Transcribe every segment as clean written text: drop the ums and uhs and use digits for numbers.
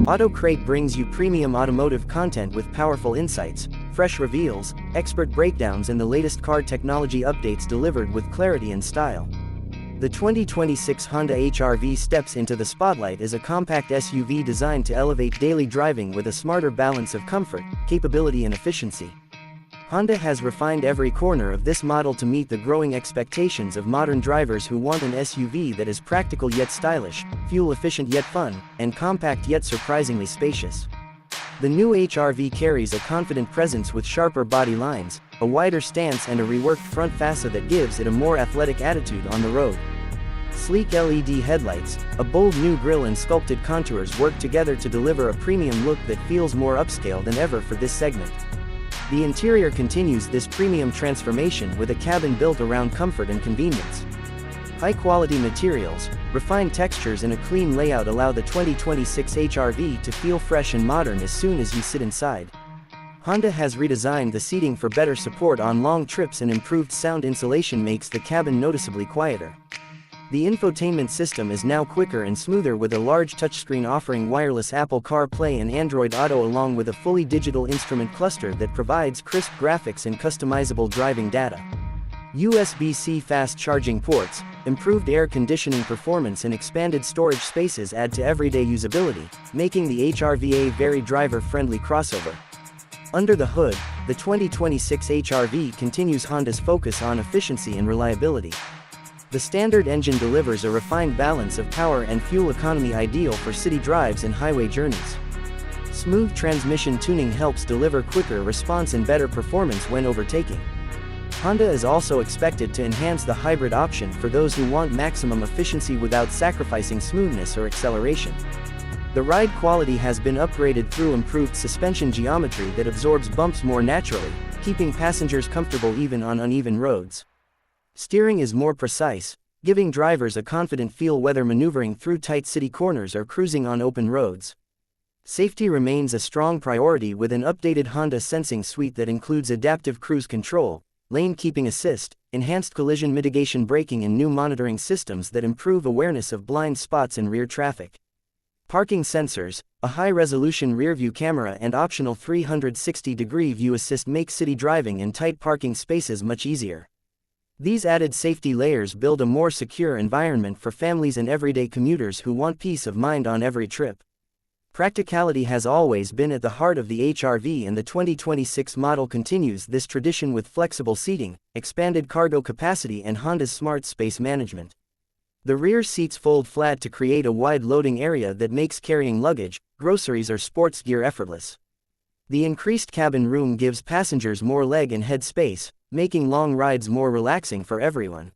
Auto Crate brings you premium automotive content with powerful insights, fresh reveals, expert breakdowns and the latest car technology updates delivered with clarity and style. The 2026 Honda HR-V steps into the spotlight as a compact SUV designed to elevate daily driving with a smarter balance of comfort, capability and efficiency. Honda has refined every corner of this model to meet the growing expectations of modern drivers who want an SUV that is practical yet stylish, fuel-efficient yet fun, and compact yet surprisingly spacious. The new HR-V carries a confident presence with sharper body lines, a wider stance and a reworked front fascia that gives it a more athletic attitude on the road. Sleek LED headlights, a bold new grille and sculpted contours work together to deliver a premium look that feels more upscale than ever for this segment. The interior continues this premium transformation with a cabin built around comfort and convenience. High-quality materials, refined textures and a clean layout allow the 2026 HR-V to feel fresh and modern as soon as you sit inside. Honda has redesigned the seating for better support on long trips and improved sound insulation makes the cabin noticeably quieter. The infotainment system is now quicker and smoother with a large touchscreen offering wireless Apple CarPlay and Android Auto along with a fully digital instrument cluster that provides crisp graphics and customizable driving data. USB-C fast charging ports, improved air conditioning performance and expanded storage spaces add to everyday usability, making the HR-V a very driver-friendly crossover. Under the hood, the 2026 HR-V continues Honda's focus on efficiency and reliability. The standard engine delivers a refined balance of power and fuel economy ideal for city drives and highway journeys. Smooth transmission tuning helps deliver quicker response and better performance when overtaking. Honda is also expected to enhance the hybrid option for those who want maximum efficiency without sacrificing smoothness or acceleration. The ride quality has been upgraded through improved suspension geometry that absorbs bumps more naturally, keeping passengers comfortable even on uneven roads. Steering is more precise, giving drivers a confident feel whether maneuvering through tight city corners or cruising on open roads. Safety remains a strong priority with an updated Honda sensing suite that includes adaptive cruise control, lane keeping assist, enhanced collision mitigation braking and new monitoring systems that improve awareness of blind spots and rear traffic. Parking sensors, a high-resolution rear-view camera and optional 360-degree view assist make city driving in tight parking spaces much easier. These added safety layers build a more secure environment for families and everyday commuters who want peace of mind on every trip. Practicality has always been at the heart of the HR-V and the 2026 model continues this tradition with flexible seating, expanded cargo capacity and Honda's smart space management. The rear seats fold flat to create a wide loading area that makes carrying luggage, groceries or sports gear effortless. The increased cabin room gives passengers more leg and head space, making long rides more relaxing for everyone.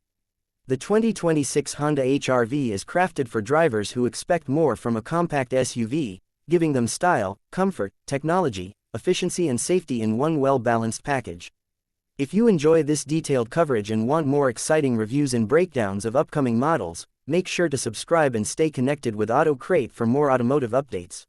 The 2026 Honda HR-V is crafted for drivers who expect more from a compact SUV, giving them style, comfort, technology, efficiency and safety in one well-balanced package. If you enjoy this detailed coverage and want more exciting reviews and breakdowns of upcoming models, make sure to subscribe and stay connected with Auto Crate for more automotive updates.